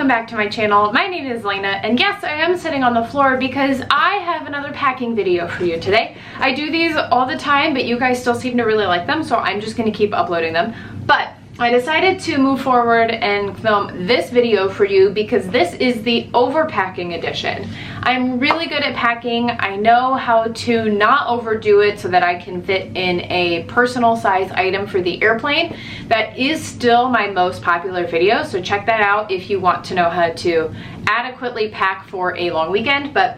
back to my channel. My name is Lena, and yes, I am sitting on the floor because I have another packing video for you today. I do these all the time, but you guys still seem to really like them, so I'm just gonna keep uploading them. But I decided to move forward and film this video for you because this is the overpacking edition. I'm really good at packing. I know how to not overdo it so that I can fit in a personal size item for the airplane. That is still my most popular video, so check that out if you want to know how to adequately pack for a long weekend. But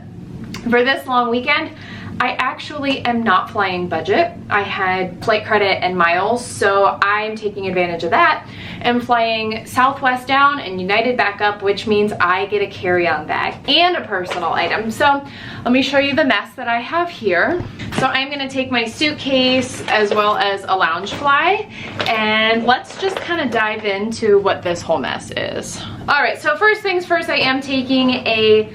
for this long weekend, I actually am not flying budget. I had flight credit and miles, so I'm taking advantage of that and flying Southwest down and United back up, which means I get a carry-on bag and a personal item. So let me show you the mess that I have here. So I'm gonna take my suitcase as well as a lounge fly, and let's just kind of dive into what this whole mess is. All right, so first things first, I am taking a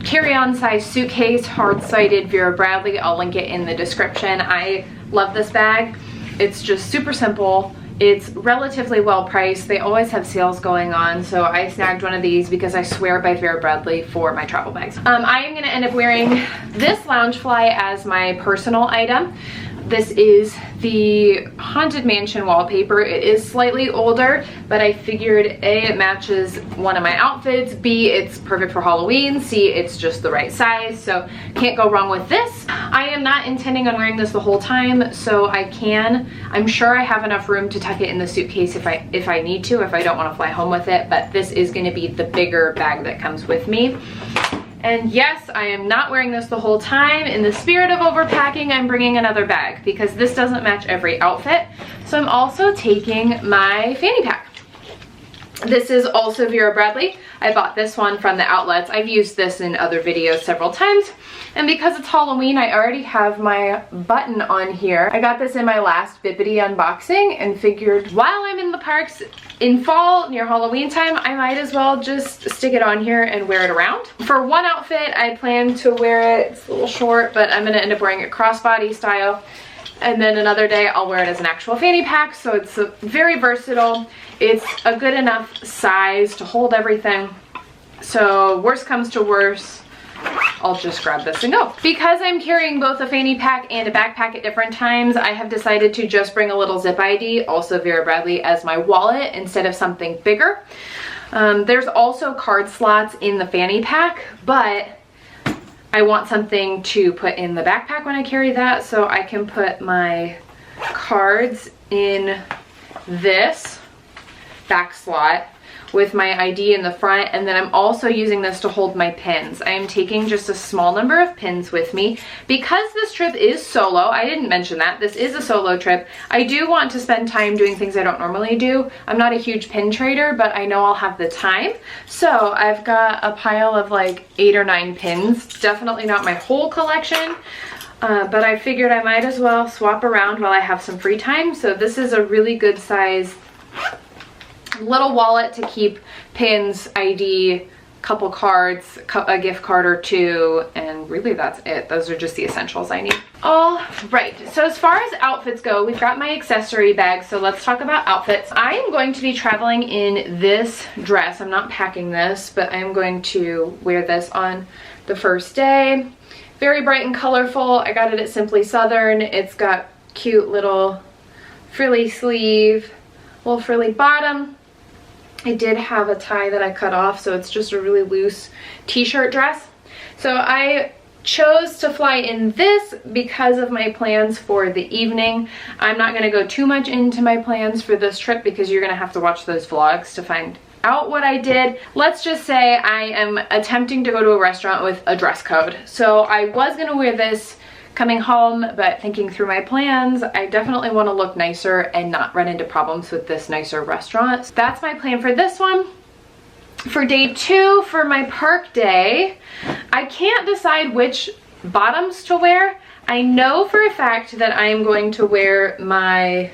carry-on size suitcase, hard-sided Vera Bradley. I'll link it in the description. I love this bag. It's just super simple. It's relatively well priced. They always have sales going on, so I snagged one of these because I swear by Vera Bradley for my travel bags. I am gonna end up wearing this Loungefly as my personal item. This is the Haunted Mansion wallpaper. It is slightly older, but I figured A, it matches one of my outfits, B, it's perfect for Halloween, C, it's just the right size, so can't go wrong with this. I am not intending on wearing this the whole time, so I'm sure I have enough room to tuck it in the suitcase if I need to, if I don't want to fly home with it, but this is going to be the bigger bag that comes with me. And yes, I am not wearing this the whole time. In the spirit of overpacking, I'm bringing another bag because this doesn't match every outfit. So I'm also taking my fanny pack. This is also Vera Bradley. I bought this one from the outlets. I've used this in other videos several times. And because it's Halloween, I already have my button on here. I got this in my last Bippity unboxing and figured while I'm in the parks in fall near Halloween time, I might as well just stick it on here and wear it around. For one outfit, I plan to wear it, it's a little short, but I'm gonna end up wearing it crossbody style. And then another day I'll wear it as an actual fanny pack, so it's very versatile. It's a good enough size to hold everything. So worst comes to worst, I'll just grab this and go. Because I'm carrying both a fanny pack and a backpack at different times, I have decided to just bring a little zip ID, also Vera Bradley, as my wallet instead of something bigger. There's also card slots in the fanny pack, but I want something to put in the backpack when I carry that, so I can put my cards in this back slot with my ID in the front, and then I'm also using this to hold my pins. I am taking just a small number of pins with me. Because this trip is solo, I didn't mention that, this is a solo trip, I do want to spend time doing things I don't normally do. I'm not a huge pin trader, but I know I'll have the time. So I've got a pile of like 8 or 9 pins, definitely not my whole collection. But I figured I might as well swap around while I have some free time. So this is a really good size little wallet to keep pins, ID, couple cards, a gift card or two, and really that's it. Those are just the essentials I need. All right, so as far as outfits go, we've got my accessory bag, so let's talk about outfits. I am going to be traveling in this dress. I'm not packing this, but I'm going to wear this on the first day. Very bright and colorful. I got it at Simply Southern. It's got cute little frilly sleeve, little frilly bottom. I did have a tie that I cut off, so it's just a really loose t-shirt dress. So I chose to fly in this because of my plans for the evening. I'm not going to go too much into my plans for this trip because you're going to have to watch those vlogs to find out what I did. Let's just say I am attempting to go to a restaurant with a dress code. So I was going to wear this coming home, but thinking through my plans, I definitely want to look nicer and not run into problems with this nicer restaurant. So that's my plan for this one. For day 2, for my park day, I can't decide which bottoms to wear. I know for a fact that I am going to wear my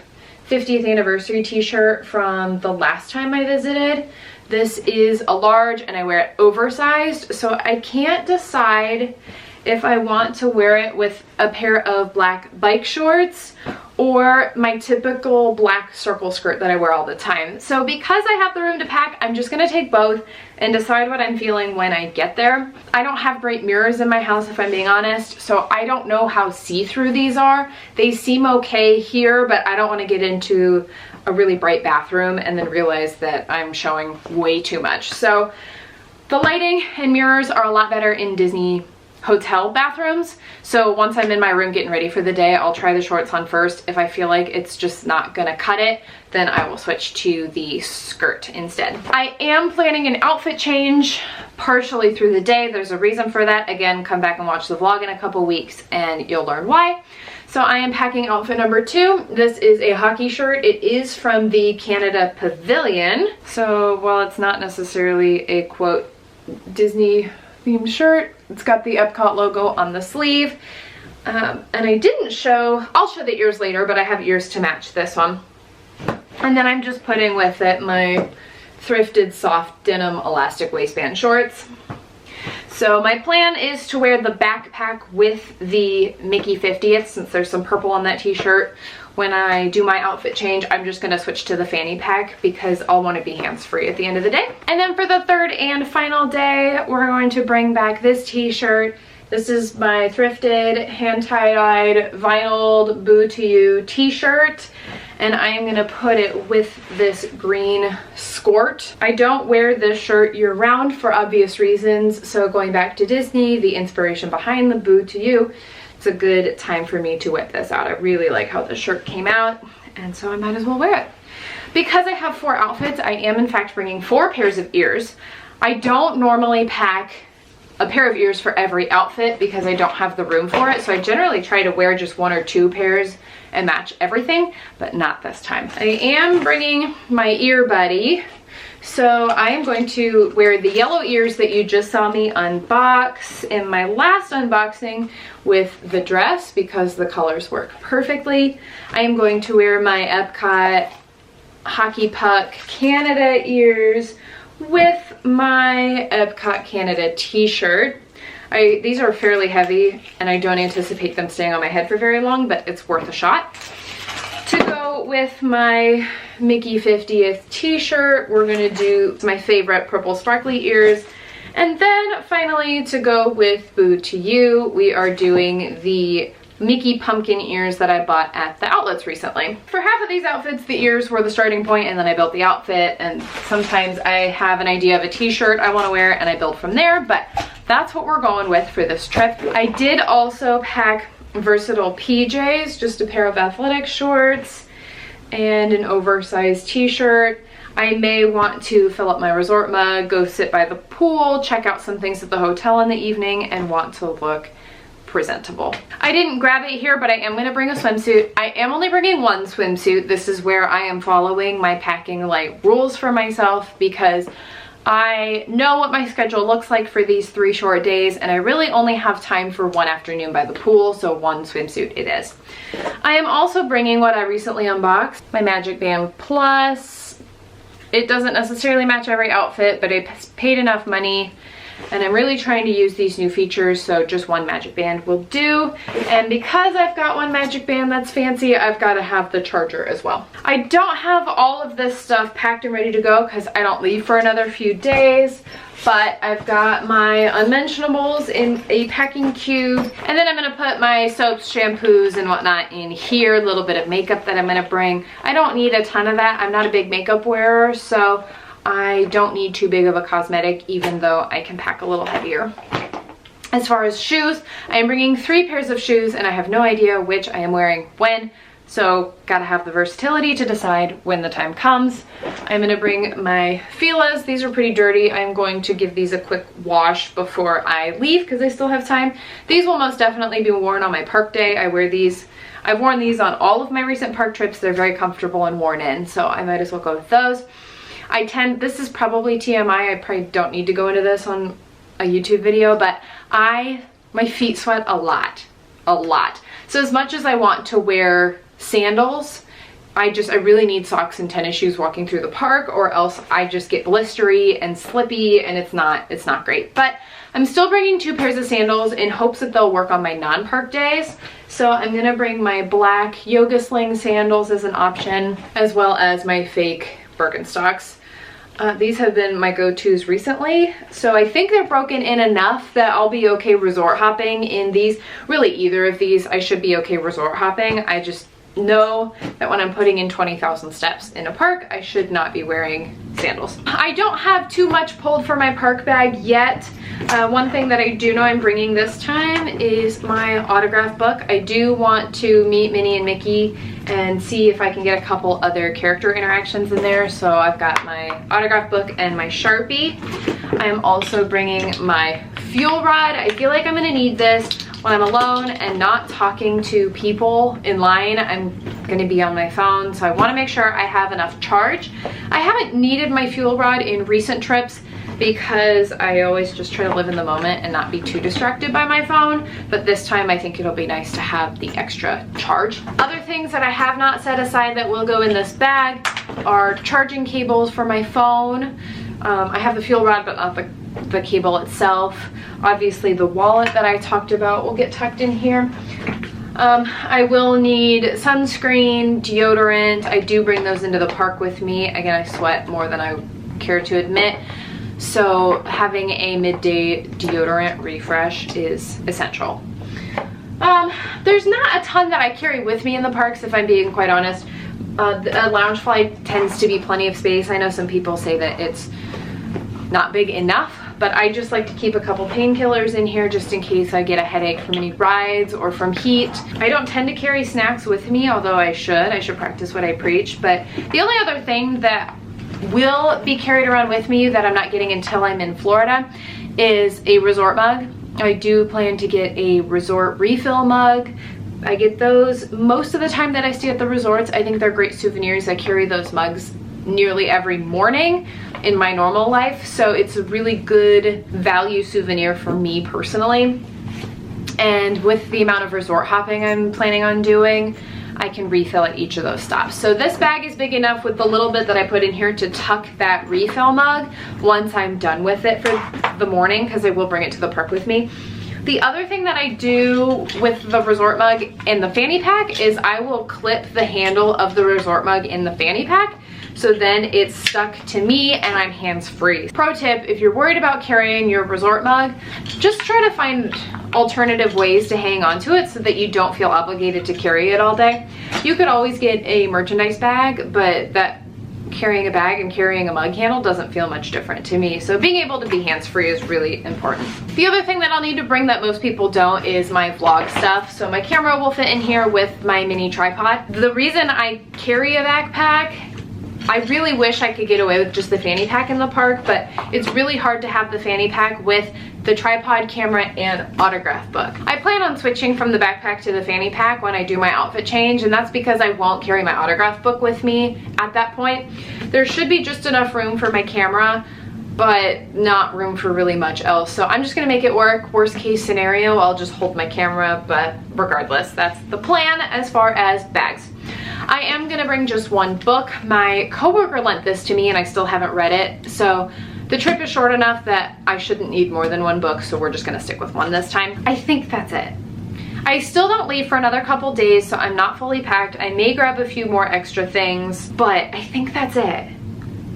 50th anniversary t-shirt from the last time I visited. This is a large and I wear it oversized, so I can't decide if I want to wear it with a pair of black bike shorts or my typical black circle skirt that I wear all the time. So because I have the room to pack, I'm just gonna take both and decide what I'm feeling when I get there. I don't have great mirrors in my house, if I'm being honest, so I don't know how see-through these are. They seem okay here, but I don't want to get into a really bright bathroom and then realize that I'm showing way too much. So the lighting and mirrors are a lot better in Disney hotel bathrooms. So once I'm in my room getting ready for the day, I'll try the shorts on first. If I feel like it's just not gonna cut it, then I will switch to the skirt instead. I am planning an outfit change partially through the day. There's a reason for that. Again, come back and watch the vlog in a couple weeks and you'll learn why. So I am packing outfit number 2. This is a hockey shirt. It is from the Canada Pavilion. So while it's not necessarily a quote Disney themed shirt, it's got the Epcot logo on the sleeve. And I didn't show, I'll show the ears later, but I have ears to match this one. And then I'm just putting with it my thrifted soft denim elastic waistband shorts. So my plan is to wear the backpack with the Mickey 50th, since there's some purple on that t-shirt. When I do my outfit change, I'm just gonna switch to the Fanny Pack because I'll want to be hands-free at the end of the day. And then for the third and final day, we're going to bring back this t-shirt. This is my thrifted, hand tie-dyed, vinyled Boo to You t-shirt. And I am gonna put it with this green skirt. I don't wear this shirt year-round for obvious reasons. So going back to Disney, the inspiration behind the Boo to You, it's a good time for me to whip this out. I really like how the shirt came out, and so I might as well wear it. Because I have 4 outfits, I am in fact bringing 4 pairs of ears. I don't normally pack a pair of ears for every outfit because I don't have the room for it, so I generally try to wear just 1 or 2 pairs and match everything, but not this time. I am bringing my ear buddy. So I am going to wear the yellow ears that you just saw me unbox in my last unboxing with the dress because the colors work perfectly. I am going to wear my Epcot Hockey Puck Canada ears with my Epcot Canada t-shirt. These are fairly heavy and I don't anticipate them staying on my head for very long, but it's worth a shot. To go with my Mickey 50th t-shirt, we're gonna do my favorite purple sparkly ears. And then finally, to go with Boo to You, we are doing the Mickey pumpkin ears that I bought at the outlets recently. For half of these outfits, the ears were the starting point and then I built the outfit, and sometimes I have an idea of a t-shirt I want to wear and I build from there, but that's what we're going with for this trip. I did also pack versatile PJs, just a pair of athletic shorts and an oversized t-shirt. I may want to fill up my resort mug, go sit by the pool, check out some things at the hotel in the evening, and want to look presentable. I didn't grab it here, but I am going to bring a swimsuit. I am only bringing 1 swimsuit. This is where I am following my packing light rules for myself because I know what my schedule looks like for these 3 short days, and I really only have time for 1 afternoon by the pool, so 1 swimsuit it is. I am also bringing what I recently unboxed, my Magic Band Plus. It doesn't necessarily match every outfit, but I paid enough money and I'm really trying to use these new features, so just 1 Magic Band will do. And because I've got 1 Magic Band that's fancy, I've got to have the charger as well. I don't have all of this stuff packed and ready to go because I don't leave for another few days, but I've got my unmentionables in a packing cube, and then I'm going to put my soaps, shampoos, and whatnot in here, a little bit of makeup that I'm going to bring. I don't need a ton of that. I'm not a big makeup wearer, so I don't need too big of a cosmetic, even though I can pack a little heavier. As far as shoes, I am bringing 3 pairs of shoes and I have no idea which I am wearing when, so gotta have the versatility to decide when the time comes. I'm gonna bring my Fila's. These are pretty dirty. I'm going to give these a quick wash before I leave because I still have time. These will most definitely be worn on my park day. I've worn these on all of my recent park trips. They're very comfortable and worn in, so I might as well go with those. This is probably TMI, I probably don't need to go into this on a YouTube video, but my feet sweat a lot. So as much as I want to wear sandals I really need socks and tennis shoes walking through the park, or else I just get blistery and slippy, and it's not great. But I'm still bringing 2 pairs of sandals in hopes that they'll work on my non-park days. So I'm gonna bring my black yoga sling sandals as an option, as well as my fake Birkenstocks. These have been my go-tos recently, so I think they're broken in enough that I'll be okay resort hopping in these. Really, either of these I should be okay resort hopping. I just know that when I'm putting in 20,000 steps in a park, I should not be wearing sandals. I don't have too much pulled for my park bag yet. One thing that I do know I'm bringing this time is my autograph book. I do want to meet Minnie and Mickey and see if I can get a couple other character interactions in there. So I've got my autograph book and my Sharpie. I am also bringing my fuel rod. I feel like I'm gonna need this when I'm alone and not talking to people in line. I'm gonna be on my phone, so I wanna make sure I have enough charge. I haven't needed my fuel rod in recent trips because I always just try to live in the moment and not be too distracted by my phone, but this time I think it'll be nice to have the extra charge. Other things that I have not set aside that will go in this bag are charging cables for my phone. I have the fuel rod, but not the cable itself. Obviously the wallet that I talked about will get tucked in here. I will need sunscreen, deodorant. I do bring those into the park with me. Again, I sweat more than I care to admit, so having a midday deodorant refresh is essential. There's not a ton that I carry with me in the parks, if I'm being quite honest. A Loungefly tends to be plenty of space. I know some people say that it's not big enough, but I just like to keep a couple painkillers in here just in case I get a headache from any rides or from heat. I don't tend to carry snacks with me, although I should practice what I preach. But the only other thing that will be carried around with me that I'm not getting until I'm in Florida is a resort mug. I do plan to get a resort refill mug. I get those most of the time that I stay at the resorts. I think they're great souvenirs. I carry those mugs nearly every morning in my normal life, so it's a really good value souvenir for me personally. And with the amount of resort hopping I'm planning on doing, I can refill at each of those stops. So this bag is big enough with the little bit that I put in here to tuck that refill mug once I'm done with it for the morning, because I will bring it to the park with me. The other thing that I do with the resort mug and the fanny pack is I will clip the handle of the resort mug in the fanny pack, so then it's stuck to me and I'm hands-free. Pro tip, if you're worried about carrying your resort mug, just try to find alternative ways to hang on to it so that you don't feel obligated to carry it all day. You could always get a merchandise bag, but that carrying a bag and carrying a mug handle doesn't feel much different to me. So being able to be hands-free is really important. The other thing that I'll need to bring that most people don't is my vlog stuff. So my camera will fit in here with my mini tripod. The reason I carry a backpack, I really wish I could get away with just the fanny pack in the park, but it's really hard to have the fanny pack with the tripod, camera, and autograph book. I plan on switching from the backpack to the fanny pack when I do my outfit change, and that's because I won't carry my autograph book with me at that point. There should be just enough room for my camera, but not room for really much else. So I'm just gonna make it work. Worst case scenario, I'll just hold my camera, but regardless, that's the plan as far as bags. I am gonna bring just one book. My coworker lent this to me and I still haven't read it, so the trip is short enough that I shouldn't need more than one book, so we're just gonna stick with one this time. I think that's it. I still don't leave for another couple days, so I'm not fully packed. I may grab a few more extra things, but I think that's it.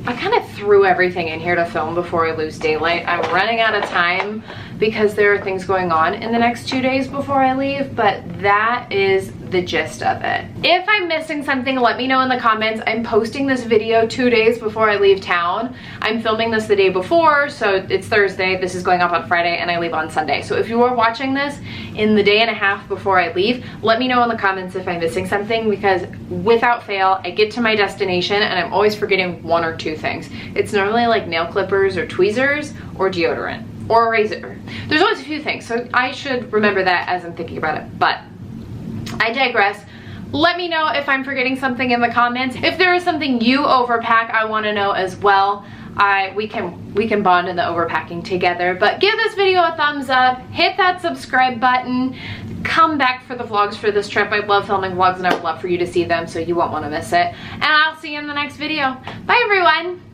I kind of threw everything in here to film before I lose daylight. I'm running out of time because there are things going on in the next 2 days before I leave, but that is the gist of it. If I'm missing something, let me know in the comments. I'm posting this video 2 days before I leave town. I'm filming this the day before, so it's Thursday. This is going up on Friday and I leave on Sunday. So if you are watching this in the day and a half before I leave, let me know in the comments if I'm missing something, because without fail, I get to my destination and I'm always forgetting one or two things. It's normally like nail clippers or tweezers or deodorant or a razor. There's always a few things, so I should remember that as I'm thinking about it, but I digress. Let me know if I'm forgetting something in the comments. If there is something you overpack, I want to know as well. We can bond in the overpacking together. But give this video a thumbs up, hit that subscribe button, come back for the vlogs for this trip. I love filming vlogs and I would love for you to see them, so you won't want to miss it. And I'll see you in the next video. Bye everyone!